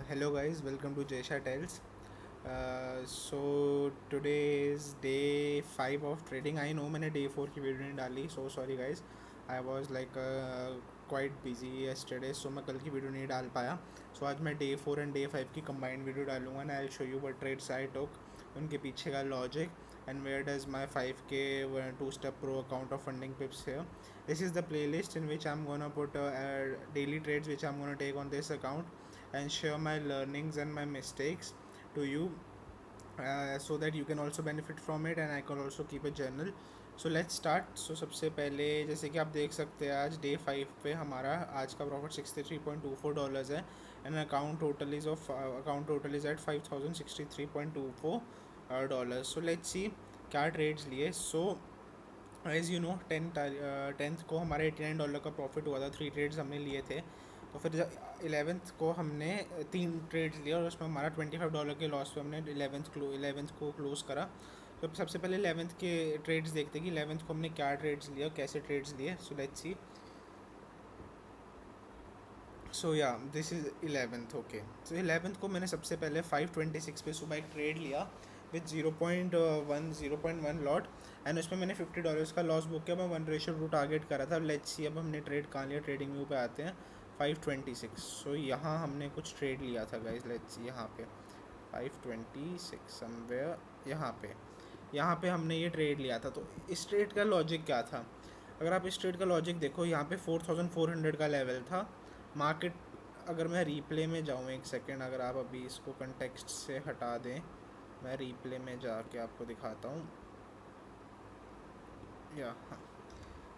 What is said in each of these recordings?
Hello guys, welcome to Jaysha Tells. So today is day 5 of trading. I know मैंने day 4 की video नहीं डाली, so sorry guys. I was quite busy yesterday, so मैं कल की video नहीं डाल पाया. So आज मैं day 4 and day 5 की combined वीडियो डालूंगा and I'll show you what trades I took, उनके पीछे का logic and where does my 5k 2-step pro account of funding pips here. This is the playlist in which I'm gonna put daily trades which I'm gonna take on this account and share my learnings and my mistakes to you, so that you can also benefit from it and I can also keep a journal. So let's start. So सबसे पहले जैसे कि आप देख सकते हैं आज day 5 पे हमारा आज का प्रॉफिट $63.24 है and account total is at $5,063.24. So let's see क्या ट्रेड्स लिए. So as you know 10th को हमारा $89 का प्रॉफिट हुआ था. 3 ट्रेड्स हमने लिए थे. तो फिर 11th को हमने 3 ट्रेड्स लिए और उसमें हमारा $25 के लॉस पे हमने 11th को क्लोज़ करा. तो सबसे पहले 11th के ट्रेड्स देखते कि 11th को हमने क्या ट्रेड्स लिया, कैसे ट्रेड्स लिए. सो लेट्स सी. सो या this is 11th. Okay, so 11th को मैंने सबसे पहले 526 पे सुबह एक ट्रेड लिया विथ 0.1 लॉट एंड उसमें मैंने $50 का लॉस बुक किया. मैं 1:2 टारगेट करा था. लेट्स सी अब हमने ट्रेड कहाँ लिया. ट्रेडिंग व्यू पे आते हैं. 526. सो यहाँ हमने कुछ ट्रेड लिया था गाइज. लेट्स सी यहाँ पे 526 समवेयर यहाँ पे हमने ये ट्रेड लिया था. तो इस ट्रेड का लॉजिक क्या था? अगर आप इस ट्रेड का लॉजिक देखो, यहाँ पे 4400 का लेवल था. मार्केट, अगर मैं रीप्ले में जाऊँ एक सेकेंड, अगर आप अभी इसको कंटेक्स्ट से हटा दें, मैं रीप्ले में जाके आपको दिखाता हूँ. या हाँ.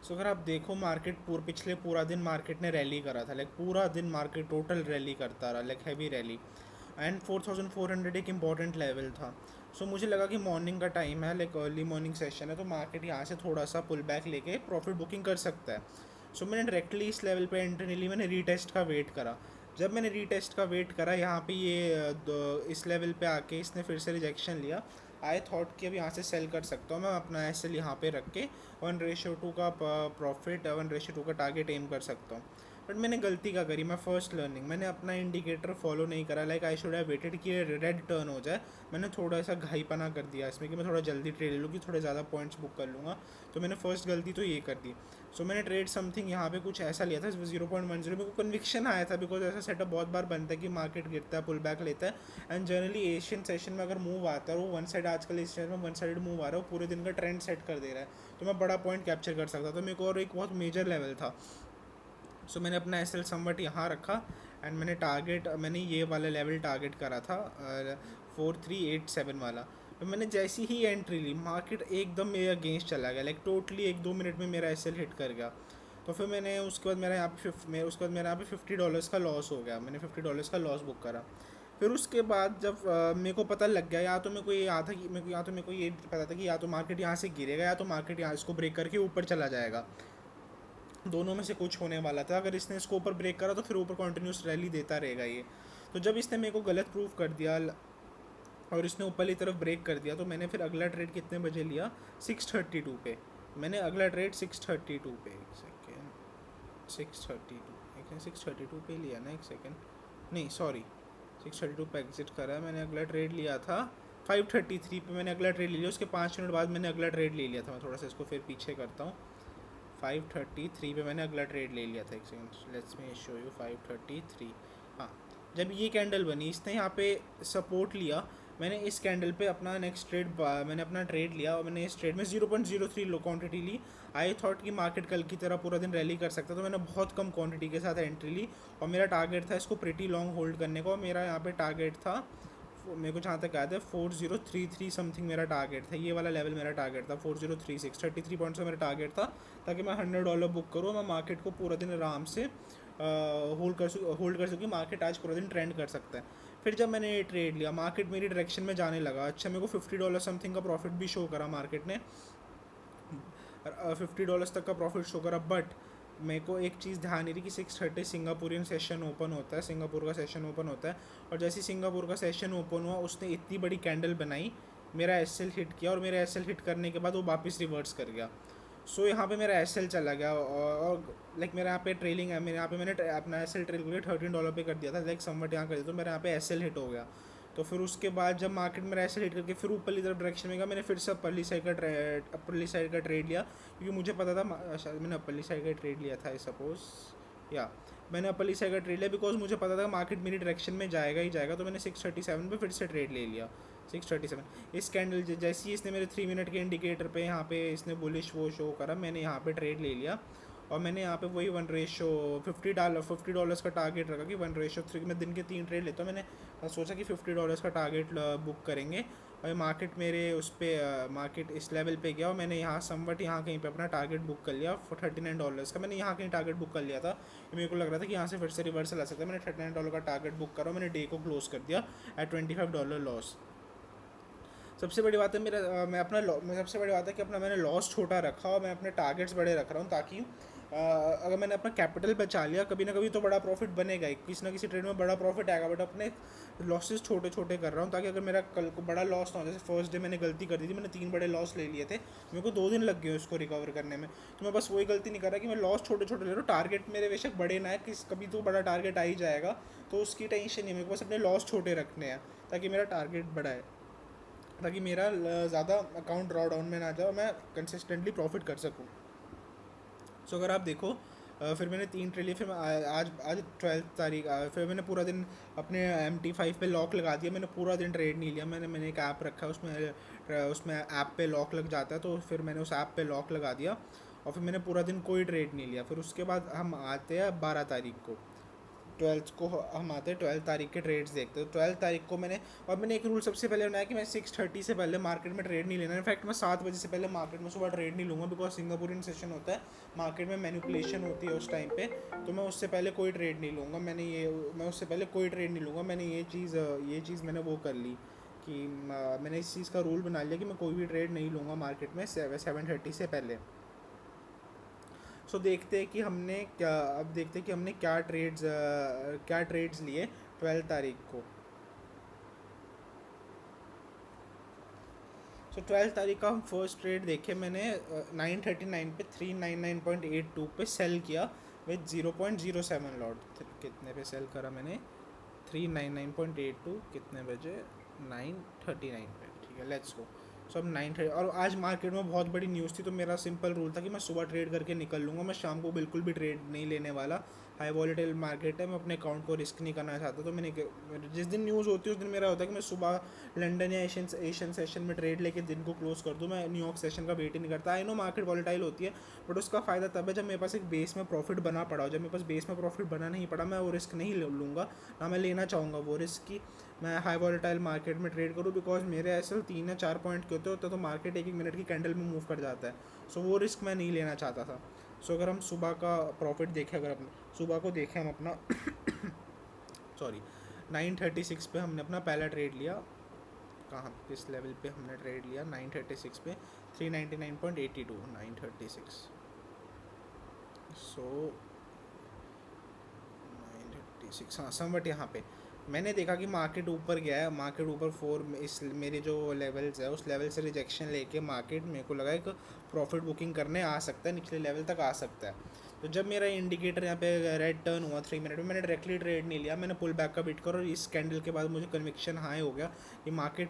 सो अगर आप देखो मार्केट पिछले पूरा दिन मार्केट ने रैली करा था. पूरा दिन मार्केट टोटल रैली करता रहा, हैवी रैली. एंड 4400 एक इम्पॉर्टेंट लेवल था. सो मुझे लगा कि मॉर्निंग का टाइम है, अर्ली मॉर्निंग सेशन है, तो मार्केट यहाँ से थोड़ा सा पुल बैक लेके प्रॉफिट बुकिंग कर सकता है. सो मैंने डायरेक्टली इस लेवल पे एंट्री ली. मैंने रीटेस्ट का वेट करा. जब मैंने रीटेस्ट का वेट करा यहाँ पे इस लेवल पे आके इसने फिर से रिजेक्शन लिया. आई थॉट कि अब यहाँ से सेल कर सकता हूँ. मैं अपना एसएल यहाँ पे रख के 1:2 का प्रॉफिट 1:2 का टारगेट एम कर सकता हूँ. बट मैंने गलती क्या करी? मैं फर्स्ट लर्निंग, मैंने अपना इंडिकेटर फॉलो नहीं करा. आई शुड हैव वेटेड कि रेड टर्न हो जाए. मैंने थोड़ा सा घाईपना कर दिया इसमें कि मैं थोड़ा जल्दी ट्रेड ले लूँ कि थोड़े ज़्यादा पॉइंट्स बुक कर लूँगा. तो मैंने फर्स्ट गलती तो ये कर दी. सो मैंने ट्रेड समथिंग यहाँ पे कुछ ऐसा लिया था 0.10. मेरे को कन्विक्शन आया था बिकॉज ऐसा सेटअप बहुत बार बनता है कि मार्केट गिरता है, पुल बैक लेता है एंड जनरली एशियन सेशन में अगर मूव आता है वो वन साइड, आजकल इस में वन साइड मूव आ रहा है, पूरे दिन का ट्रेंड सेट कर दे रहा है, तो मैं बड़ा पॉइंट कैप्चर कर सकता था. मेरे को और एक बहुत मेजर लेवल था. सो मैंने अपना एस एल समवट यहाँ रखा एंड मैंने ये वाला लेवल टारगेट करा था 4387 वाला. तो मैंने जैसी ही एंट्री ली, मार्केट एकदम मेरे अगेंस्ट चला गया. टोटली 1-2 मिनट में मेरा एस एल हिट कर गया. तो फिर मैंने उसके बाद मेरा यहाँ पे $50 का लॉस हो गया. मैंने $50 का लॉस बुक करा. फिर उसके बाद जब मेरे को पता लग गया, या तो मेरे को ये पता था कि या तो मार्केट यहाँ से गिरेगा या तो मार्केट यहाँ इसको ब्रेक करके ऊपर चला जाएगा. दोनों में से कुछ होने वाला था. अगर इसने इसको ऊपर ब्रेक करा तो फिर ऊपर कंटिन्यूस रैली देता रहेगा ये. तो जब इसने मेरे को गलत प्रूफ कर दिया और इसने ऊपर की तरफ ब्रेक कर दिया, तो मैंने फिर अगला ट्रेड कितने बजे लिया? 6:32 पे. मैंने अगला ट्रेड 6:32 पे, एक सेकेंड, 6:32 पे लिया ना, एक सेकेंड, नहीं सॉरी, 6:32 पे एग्जिट करा. मैंने अगला ट्रेड लिया था 5:33 पे. मैंने अगला ट्रेड ले लिया. उसके 5 मिनट बाद मैंने अगला ट्रेड ले लिया था. मैं थोड़ा सा इसको फिर पीछे करता हूँ. 5:33 पे मैंने अगला ट्रेड ले लिया था. एक second, let's me show you. 5:33, हाँ, जब ये कैंडल बनी, इसने यहाँ पे सपोर्ट लिया. मैंने इस कैंडल पे अपना मैंने अपना ट्रेड लिया और मैंने इस ट्रेड में 0.03 लो क्वांटिटी ली. आई थॉट कि मार्केट कल की तरह पूरा दिन रैली कर सकता, तो मैंने बहुत कम क्वांटिटी के साथ एंट्री ली और मेरा टारगेट था इसको प्रिटी लॉन्ग होल्ड करने का. मेरा यहाँ पे टारगेट था, मेरे को जहाँ तक याद है 4033 समथिंग मेरा टारगेट था. ये वाला लेवल मेरा टारगेट था 4036. 33 पॉइंट्स का मेरा टारगेट था ताकि मैं $100 बुक करूँ. मैं मार्केट को पूरा दिन आराम से होल्ड कर सकूँ. मार्केट आज पूरा दिन ट्रेंड कर सकता है. फिर जब मैंने ये ट्रेड लिया, मार्केट मेरी डायरेक्शन में जाने लगा. अच्छा, मेरे को $50 समथिंग का प्रॉफिट भी शो करा. मार्केट ने $50 तक का प्रॉफिट शो करा. बट मेरे को एक चीज़ ध्यान नहीं रही कि 6:30 सिंगापुरियन सेशन ओपन होता है, सिंगापुर का सेशन ओपन होता है. और जैसे ही सिंगापुर का सेशन ओपन हुआ, उसने इतनी बड़ी कैंडल बनाई, मेरा एस एल हिट किया और मेरा एस एल हिट करने के बाद वो वापस रिवर्स कर गया. सो यहाँ पे मेरा एस एल चला गया, और लाइक मेरा यहाँ पे ट्रेलिंग है, मेरे यहाँ पे मैंने अपना एस एल ट्रेल करके $13 पे कर दिया था, लाइक समवट यहाँ कर दिया, तो मेरा यहाँ पे एस एल हिट हो गया। तो फिर उसके बाद जब मार्केट मेरा एस एल हिट करके फिर ऊपरली तरफ डायरेक्शन में गया, मैंने फिर से अप्परली साइड का ट्रेड लिया, क्योंकि मुझे पता था शायद मैंने अप्परली साइड का ट्रेड लिया था आई सपोज, या मैंने अप्परली साइड का ट्रेड लिया बिकॉज मुझे पता था मार्केट मेरी डायरेक्शन में जाएगा ही जाएगा। तो मैंने 637 पे फिर से ट्रेड ले लिया, 637। इस कैंडल जैसे ही इसने मेरे 3 मिनट के इंडिकेटर पे यहाँ पे इसने बुलिश वो शो करा, मैंने यहाँ पे ट्रेड ले लिया, और मैंने यहाँ पे वही $50 का टारगेट रखा कि 1:3। मैं दिन के 3 ट्रेड लेता हूँ, मैंने सोचा कि $50 का टारगेट बुक करेंगे, और मार्केट मेरे उस पर मार्केट इस लेवल पे गया, और मैंने यहाँ समवट यहाँ कहीं पे अपना टारगेट बुक कर लिया $39 का। मैंने यहाँ कहीं टारगेट बुक कर लिया था, मेरे को लग रहा था कि यहाँ से फिर से रिवर्सल आ सकता है। मैंने $39 का टारगेट बुक करा, मैंने डे को क्लोज कर दिया एट $25 लॉस। सबसे बड़ी बात है मैं सबसे बड़ी बात है कि मैंने लॉस छोटा रखा और मैं अपने टारगेट्स बड़े रख रहा हूँ, ताकि अगर मैंने अपना कैपिटल बचा लिया कभी ना कभी तो बड़ा प्रॉफिट बनेगा ही, किसी ना किसी ट्रेड में बड़ा प्रॉफिट आएगा, बट अपने लॉसेस छोटे छोटे कर रहा हूँ, ताकि अगर मेरा कल को बड़ा लॉस ना हो। जैसे फर्स्ट डे मैंने गलती कर दी थी, मैंने 3 बड़े लॉस ले लिए थे, मेरे को 2 दिन लग गए उसको रिकवर करने में। तो मैं बस वही गलती नहीं कर रहा कि मैं लॉस छोटे छोटे ले रहा हूँ, टारगेट मेरे बेशक बड़े ना है, कभी तो बड़ा टारगेट आ ही जाएगा, तो उसकी टेंशन नहीं, मेरे को बस अपने लॉस छोटे रखने हैं ताकि मेरा टारगेट बड़ा है, ताकि मेरा ज़्यादा अकाउंट ड्रॉ डाउन में ना जाए, मैं कंसिस्टेंटली प्रॉफिट कर सकूँ। सो अगर आप देखो फिर मैंने 3 ट्रेड लिए, फिर मैं आज आज 12 तारीख फिर मैंने पूरा दिन अपने MT5 पे लॉक लगा दिया, मैंने पूरा दिन ट्रेड नहीं लिया। मैंने एक ऐप रखा है, उसमें ऐप पे लॉक लग जाता है, तो फिर मैंने उस ऐप पे लॉक लगा दिया, और फिर मैंने पूरा दिन कोई ट्रेड नहीं लिया। फिर उसके बाद हम आते हैं 12 तारीख को, 12th को हम आते हैं 12 तारीख के ट्रेड्स देखते हैं। 12 तारीख को मैंने एक रूल सबसे पहले बनाया कि मैं 6:30 से पहले मार्केट में ट्रेड नहीं लेना। इनफैक्ट मैं 7 बजे से पहले मार्केट में सुबह ट्रेड नहीं लूँगा, बिकॉज सिंगापुरियन सेशन होता है, मार्केट में मैनिपुलेशन होती है उस टाइम पे, तो मैं उससे पहले कोई ट्रेड नहीं लूँगा। मैं उससे पहले कोई ट्रेड नहीं लूँगा। मैंने ये चीज़ मैंने वो कर ली कि मैंने इस चीज़ का रूल बना लिया कि मैं कोई भी ट्रेड नहीं लूँगा मार्केट में 7:30 से पहले। सो देखते हैं कि हमने क्या ट्रेड्स लिए 12 तारीख को। सो 12 तारीख का हम फर्स्ट ट्रेड देखे, मैंने 9:39 पे 399.82 पे सेल किया विद 0.07 लॉट। कितने पे सेल करा मैंने? 399.82 कितने बजे? 9:39 पे, ठीक है, लेट्स गो। सो अब 9:30, और आज मार्केट में बहुत बड़ी न्यूज़ थी, तो मेरा सिंपल रूल था कि मैं सुबह ट्रेड करके निकल लूँगा, मैं शाम को बिल्कुल भी ट्रेड नहीं लेने वाला। हाई वॉलेटाइल मार्केट है, मैं अपने अकाउंट को रिस्क नहीं करना चाहता। तो मैंने जिस दिन न्यूज़ होती है उस दिन मेरा होता है कि मैं सुबह लंदन या एशियन सेशन में ट्रेड लेके दिन को क्लोज कर दूँ। मैं न्यूयॉर्क सेशन का वेट ही नहीं करता। आई नो मार्केट वॉलेटाइल होती है, बट उसका फ़ायदा तब है जब मेरे पास एक बेस में प्रॉफिट बना पड़ा हो। जब मेरे पास बेस में प्रॉफिट बना नहीं पड़ा, मैं वो रिस्क नहीं लूँगा, ना मैं लेना चाहूँगा वो रिस्क की मैं हाई वॉलेटाइल मार्केट में ट्रेड करूँ, बिकॉज मेरे ऐसे 3 या 4 पॉइंट के होते तो मार्केट 1-1 मिनट की कैंडल में मूव कर जाता है। सो वो रिस्क मैं नहीं लेना चाहता था। सो अगर हम सुबह का प्रॉफिट देखें, अगर अपना सुबह को देखें हम अपना सॉरी 9:36 पे हमने अपना पहला ट्रेड लिया। कहाँ किस लेवल पे हमने ट्रेड लिया? 9:36 पे 399.82 9:36। सो 9:36 हाँ समवट यहाँ पे मैंने देखा कि मार्केट ऊपर गया है, मार्केट ऊपर इस मेरे जो लेवल्स है उस लेवल से रिजेक्शन लेके मार्केट मेरे को लगा एक प्रॉफिट बुकिंग करने आ सकता है, निचले लेवल तक आ सकता है। तो जब मेरा इंडिकेटर यहाँ पे रेड टर्न हुआ 3 मिनट में, मैंने डायरेक्टली ट्रेड नहीं लिया, मैंने पुल बैक का बिट कर, और इस कैंडल के बाद मुझे कन्विक्शन हाई हो गया कि मार्केट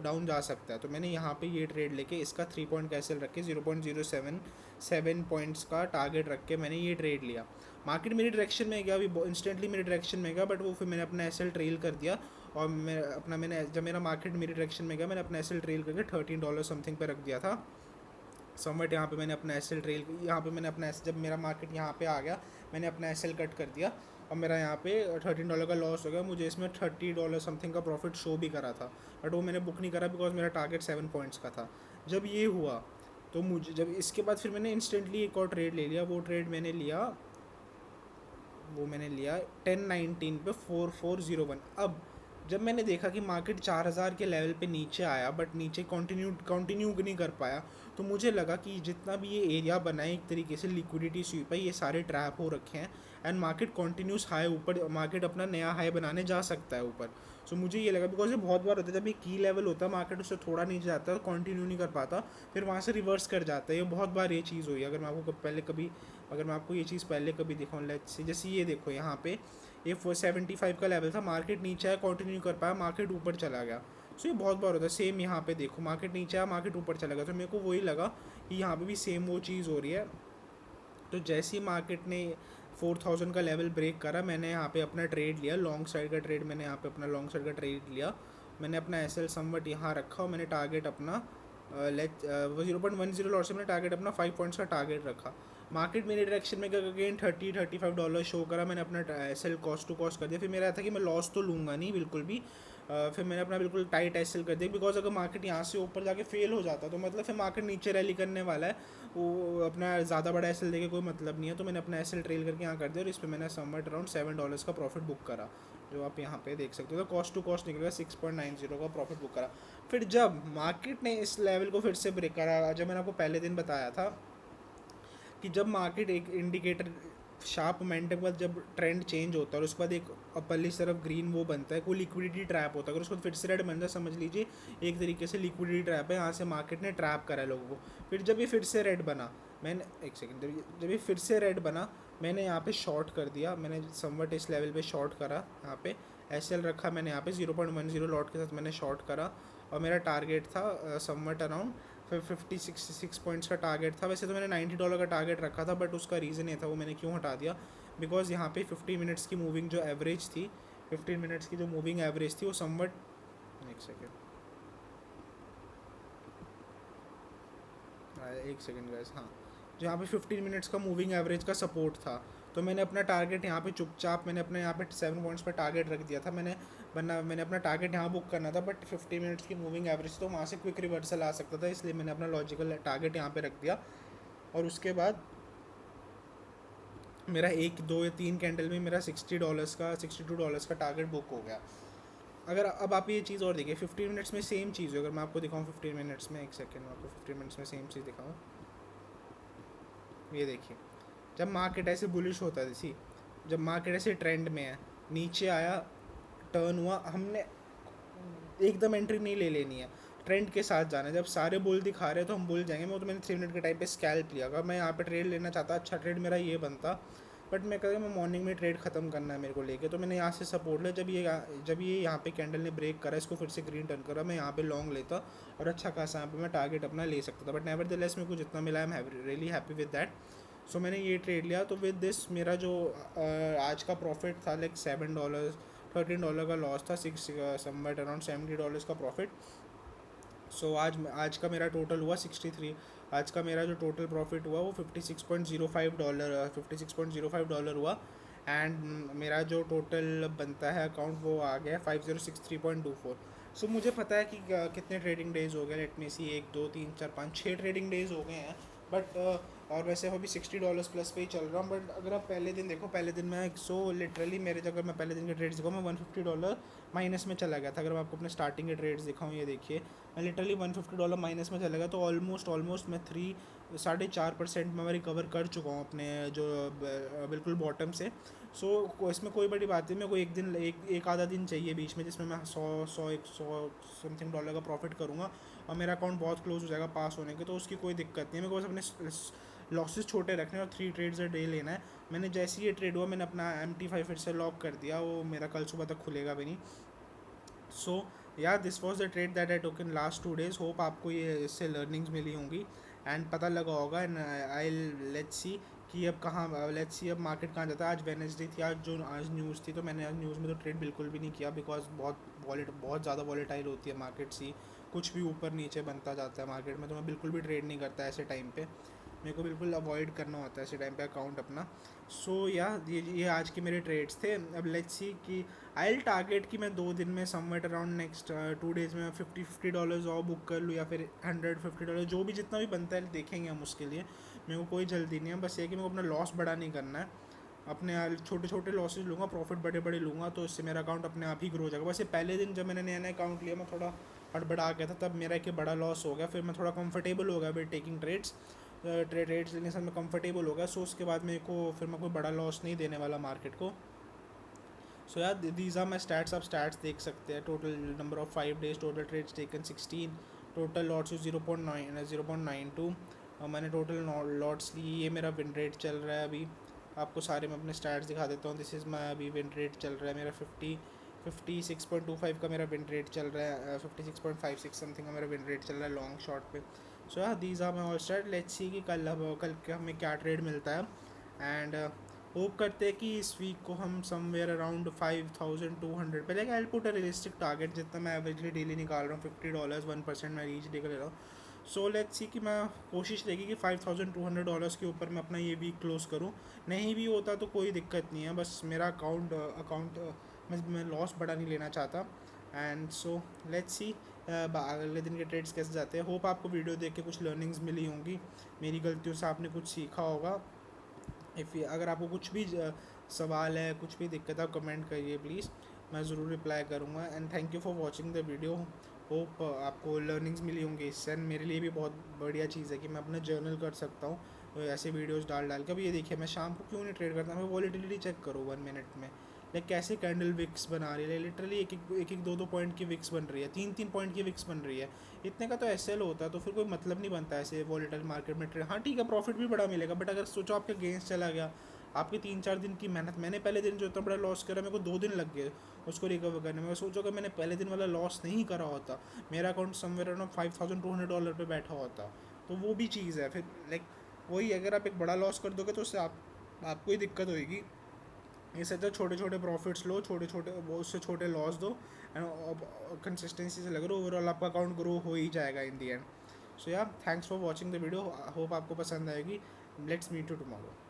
डाउन जा सकता है। तो मैंने यहाँ पे ये ट्रेड लेके इसका 3 पॉइंट कैंसिल रख के 0.077 पॉइंट्स का टारगेट रख के मैंने ये ट्रेड लिया। मार्केट मेरी डायरेक्शन में गया, अभी इंस्टेंटली मेरी डायरेक्शन में गया, बट वो फिर मैंने अपना एसएल ट्रेल कर दिया, और मैंने जब मेरा मार्केट मेरी डायरेक्शन में गया मैंने अपना एसएल ट्रेल करके $13 समथिंग पे रख दिया था समवट। यहाँ पे मैंने अपना एसएल ट्रेल यहाँ पे मैंने अपना जब मेरा मार्केट यहाँ पे आ गया मैंने अपना एसएल कट कर दिया, और मेरा यहाँ पे $13 का लॉस हो गया। मुझे इसमें $30 समथिंग का प्रॉफिट शो भी करा था, बट वो मैंने बुक नहीं करा बिकॉज मेरा टारगेट 7 पॉइंट्स का था। जब ये हुआ तो मुझे जब इसके बाद फिर मैंने इंस्टेंटली एक और ट्रेड ले लिया। वो ट्रेड मैंने लिया 10:19 पे 4401। अब जब मैंने देखा कि मार्केट 4000 के लेवल पे नीचे आया, बट नीचे कंटिन्यू नहीं कर पाया, तो मुझे लगा कि जितना भी ये एरिया बना है एक तरीके से लिक्विडिटी स्वीप है, ये सारे ट्रैप हो रखे हैं एंड मार्केट कॉन्टीन्यूस हाई ऊपर, मार्केट अपना नया हाई बनाने जा सकता है ऊपर। सो मुझे ये लगा बिकॉज ये बहुत बार होता है जब ये की लेवल होता है मार्केट उससे थोड़ा नीचे जाता है और कंटिन्यू नहीं कर पाता, फिर वहाँ से रिवर्स कर जाता है। ये बहुत बार ये चीज़ हुई। अगर मैं आपको पहले कभी, अगर मैं आपको ये चीज़ पहले कभी दिखाऊँ, लेट्स से जैसे ये देखो यहाँ पे ये 475 का लेवल था, मार्केट नीचे आया, कंटिन्यू कर पाया, मार्केट ऊपर चला गया। सो ये बहुत बार होता है। सेम यहाँ पे देखो मार्केट नीचे आया, मार्केट ऊपर चला गया। तो मेरे को वही लगा कि यहाँ पे भी सेम वो चीज़ हो रही है। तो जैसे ही मार्केट ने 4000 का लेवल ब्रेक करा, मैंने यहाँ पे अपना ट्रेड लिया, लॉन्ग साइड का ट्रेड, मैंने यहाँ पे अपना लॉन्ग साइड का ट्रेड लिया। मैंने अपना एस एल समवट यहाँ रखा और मैंने टारगेट अपना लेट 0.10 लॉट से मैंने टारगेट अपना 5 पॉइंट्स का टारगेट रखा। मार्केट मेरे डायरेक्शन में अगेन $30-35 शो करा, मैंने अपना S L cost to cost कर दिया। फिर मेरा था कि मैं लॉस तो लूँगा नहीं बिल्कुल भी। फिर मैंने अपना बिल्कुल टाइट एस एल कर दिया, बिकॉज अगर मार्केट यहाँ से ऊपर जाके फेल हो जाता तो मतलब फिर मार्केट नीचे रैली करने वाला है, वो अपना ज़्यादा बड़ा एस एल देके कोई मतलब नहीं है। तो मैंने अपना एस एल ट्रेल करके यहाँ कर दिया और इस पर मैंने समवट अराउंड $7 का प्रॉफिट बुक करा, जो आप यहाँ पे देख सकते हो। तो कॉस्ट टू कॉस्ट निकलेगा 6.90 का प्रॉफिट बुक करा। फिर जब मार्केट ने इस लेवल को फिर से ब्रेक करा, जब मैंने आपको पहले दिन बताया था कि जब मार्केट एक इंडिकेटर शार्प मोमेंटम के बाद जब ट्रेंड चेंज होता है और उसके बाद एक अपरली तरफ ग्रीन वो बनता है, कोई लिक्विडिटी ट्रैप होता है, अगर उसको फिर से रेड बन जाए समझ लीजिए एक तरीके से लिक्विडिटी ट्रैप है, यहाँ से मार्केट ने ट्रैप करा है लोगों को। फिर जब ये फिर से रेड बना, मैंने एक सेकंड, जब ये फिर से रेड बना मैंने यहाँ पे शॉर्ट कर दिया, मैंने समवट इस लेवल पे शॉर्ट करा, यहाँ पे एस एल रखा मैंने यहाँ पे 0.10 लॉट के साथ मैंने शॉर्ट करा और मेरा टारगेट था समवट अराउंड फिर 56 पॉइंट्स का टारगेट था। वैसे तो मैंने $90 का टारगेट रखा था, बट उसका रीज़न ये था, वो मैंने क्यों हटा दिया, बिकॉज यहाँ पे 15 मिनट्स की मूविंग जो एवरेज थी, 15 मिनट्स की जो मूविंग एवरेज थी वो समवट, एक सेकेंड गैस, हाँ, जो यहाँ पे 15 मिनट्स का मूविंग एवरेज का सपोर्ट था, तो मैंने अपना टारगेट यहाँ पे चुपचाप मैंने अपने यहाँ पे 7 पॉइंट्स पर टारगेट रख दिया था। मैंने अपना टारगेट यहाँ बुक करना था, बट 50 मिनट्स की मूविंग एवरेज तो वहाँ से क्विक रिवर्सल आ सकता था, इसलिए मैंने अपना लॉजिकल टारगेट यहाँ पे रख दिया। और उसके बाद मेरा 1 2 या 3 कैंडल में मेरा $60 का $62 का टारगेट बुक हो गया। अगर अब आप ये चीज़ और देखिए 15 मिनट्स में सेम चीज़ है, अगर मैं आपको दिखाऊँ 15 मिनट्स में, एक सेकेंड मैं आपको 15 मिनट्स में सेम चीज़ दिखाऊँ, ये देखिए जब मार्केट ऐसे बुलिश होता है, जैसे जब मार्केट ऐसे ट्रेंड में है, नीचे आया, टर्न हुआ, हमने एकदम एंट्री नहीं ले लेनी है, ट्रेंड के साथ जाना है। जब सारे बुल दिखा रहे हैं तो हम बुल जाएंगे। मैं तो मैंने 3 मिनट के टाइम पे स्कैल्प लिया, अगर मैं यहाँ पे ट्रेड लेना चाहता, अच्छा ट्रेड मेरा ये बनता, बट मैं कह मैं मॉर्निंग में ट्रेड ख़त्म करना है मेरे को लेके, तो मैंने यहाँ से सपोर्ट लिया। जब ये यहाँ पे कैंडल ने ब्रेक करा, इसको फिर से ग्रीन टर्न करा, मैं यहाँ पे लॉन्ग लेता और अच्छा खासा यहाँ पे मैं टारगेट अपना ले सकता था, बट नेवर द लेस मेरे को जितना मिला I am really happy with that. So मैंने ये ट्रेड लिया। तो विद दिस मेरा जो आज का प्रॉफिट था लाइक $7, $13 का लॉस था, समवेट अराउंड $70 का प्रॉफिट। सो आज का मेरा टोटल हुआ 63। आज का मेरा जो टोटल प्रॉफिट हुआ वो $56.05 हुआ। एंड मेरा जो टोटल बनता है अकाउंट वो आ गया 5063.24। सो मुझे पता है कि कितने ट्रेडिंग डेज़ हो गए, लेट मी सी, 1 2 3 4 5 6 ट्रेडिंग डेज़ हो गए हैं, बट और वैसे अभी $60 प्लस पे ही चल रहा हूँ। बट अगर आप पहले दिन देखो, पहले दिन मैं लिटरली मेरे अगर मैं पहले दिन के ट्रेड्स दिखाऊँ, मैं $150 माइनस में चला गया था। अगर मैं आपको अपने स्टार्टिंग के ट्रेड्स दिखाऊँ, ये देखिए मैं लिटरली $150 माइनस में चला गया। तो ऑलमोस्ट मैं 3.5% में रिकवर कर चुका हूँ अपने जो बिल्कुल बॉटम से। सो इसमें कोई बड़ी बात नहीं, मेरे को एक दिन एक आधा दिन चाहिए बीच में, जिसमें मैं 100 समथिंग डॉलर का प्रॉफिट करूँगा और मेरा अकाउंट बहुत क्लोज हो जाएगा पास होने के। तो उसकी कोई दिक्कत नहीं है, मेरे को बस अपने लॉसेस छोटे रखने और 3 ट्रेड्स अ डे लेना है। मैंने जैसे ही ये ट्रेड हुआ मैंने अपना MT5 फिर से लॉक कर दिया, वो मेरा कल सुबह तक खुलेगा भी नहीं। सो या this was the trade that I took in last 2 days. Hope आपको ये इससे लर्निंग्स मिली होंगी एंड पता लगा होगा। एंड आई लेट्स सी कि अब लेट्स सी अब मार्केट कहाँ जाता है। आज वेडनेसडे थी, आज न्यूज़ थी, तो मैंने आज न्यूज़ में तो ट्रेड बिल्कुल भी नहीं किया, बिकॉज बहुत ज़्यादा वॉलेटाइल होती है मार्केट सी, कुछ भी ऊपर नीचे बनता जाता है मार्केट में, तो मैं बिल्कुल भी ट्रेड नहीं करता ऐसे टाइम पे, मेरे को बिल्कुल अवॉइड करना होता है ऐसे टाइम पे अकाउंट अपना। सो या ये आज के मेरे ट्रेड्स थे। अब लेट्स सी कि आई टारगेट कि मैं 2 दिन में समवेट अराउंड नेक्स्ट 2 डेज़ में $50 और बुक कर लूँ, या फिर $150, जो भी जितना भी बनता है देखेंगे हम उसके लिए। मेरे को कोई जल्दी नहीं है, बस ये कि मेरे को अपना लॉस बड़ा नहीं करना है, अपने छोटे छोटे लॉसेज लूँगा, प्रॉफिट बड़े बड़े लूँगा, तो इससे मेरा अकाउंट अपने आप ही ग्रो हो जाएगा। वैसे पहले दिन जब मैंने नया नया अकाउंट लिया मैं थोड़ा हड़बड़ा आ गया था, तब मेरा एक बड़ा लॉस हो गया। फिर मैं थोड़ा कंफर्टेबल हो गया विद टेकिंग ट्रेड्स, ट्रेड्स लेने से मैं कंफर्टेबल हो गया। सो उसके बाद मेरे को फिर मैं कोई बड़ा लॉस नहीं देने वाला मार्केट को। सो यार दीज आर माई स्टैट्स, आप स्टैट्स देख सकते हैं। Total number of 5 days, total trades taken 16, total lots 0.92। और मैंने टोटल लॉट्स ली। ये मेरा विन रेट चल रहा है अभी। आपको सारे मैं अपने स्टैट्स दिखा देता हूँ। दिस इज़ माई अभी विन रेट चल रहा है मेरा 56.25 का मेरा विन रेट चल रहा है, 56.56 समथिंग का मेरा विन रेट चल रहा है लॉन्ग शॉट पे। सो यार these are my all stat. Let's see कि कल के हमें क्या ट्रेड मिलता है। एंड होप करते हैं कि इस वीक को हम समवेयर अराउंड 5200 पे, like I put a realistic target जितना मैं एवरेजली डेली निकाल रहा हूँ, $50 1% मैं रीच डे का ले रहा हूँ। सो लेट्स सी कि मैं कोशिश रहेगी कि $5200 के ऊपर मैं अपना ये वीक क्लोज करूँ। नहीं भी होता तो कोई दिक्कत नहीं है, बस मेरा अकाउंट मैं लॉस बड़ा नहीं लेना चाहता। एंड सो लेट्स सी अगले दिन के ट्रेड्स कैसे जाते हैं। होप आपको वीडियो देख के कुछ लर्निंग्स मिली होंगी, मेरी गलतियों से आपने कुछ सीखा होगा। अगर आपको कुछ भी सवाल है, कुछ भी दिक्कत है, आप कमेंट करिए प्लीज़, मैं ज़रूर रिप्लाई करूँगा। And thank you for watching the video. Hope आपको लर्निंग्स मिली होंगी इससे। एंड मेरे लिए भी बहुत बढ़िया चीज़ है कि मैं अपना जर्नल कर सकता हूँ ऐसे वीडियोस डाल के। अब ये देखिए मैं शाम को क्यों नहीं ट्रेड करता, मैं वॉलेटिलिटी चेक करो 1 मिनट में, लाइक कैसे कैंडल विक्स बना रही है। लिटरली एक 2 पॉइंट की विक्स बन रही है, 3 पॉइंट की विक्स बन रही है। इतने का तो एसएल होता है, तो फिर कोई मतलब नहीं बनता ऐसे वॉलेटाइल मार्केट में ट्रेड। हाँ ठीक है, प्रॉफिट भी बड़ा मिलेगा, बट अगर सोचो आपके अगेंस्ट चला गया, आपकी 3-4 दिन की मेहनत, मैंने पहले दिन जो इतना बड़ा लॉस करा मेरे को 2 दिन लग गए उसको रिकवर करने में। सोचो कि मैंने पहले दिन वाला लॉस नहीं करा होता, मेरा अकाउंट समवेयर अराउंड $5200 पे बैठा होता। तो वो भी चीज़ है फिर, लाइक वही, अगर आप एक बड़ा लॉस कर दोगे तो उससे आपको ही दिक्कत होगी। इससे तो छोटे छोटे प्रॉफिट्स लो, छोटे छोटे वो उससे छोटे लॉस दो, एंड कंसिस्टेंसी से लग रहा ओवरऑल आपका अकाउंट ग्रो हो ही जाएगा इन दी एंड। सो यार thanks for watching the video, hope आपको पसंद आएगी। Let's meet you tomorrow.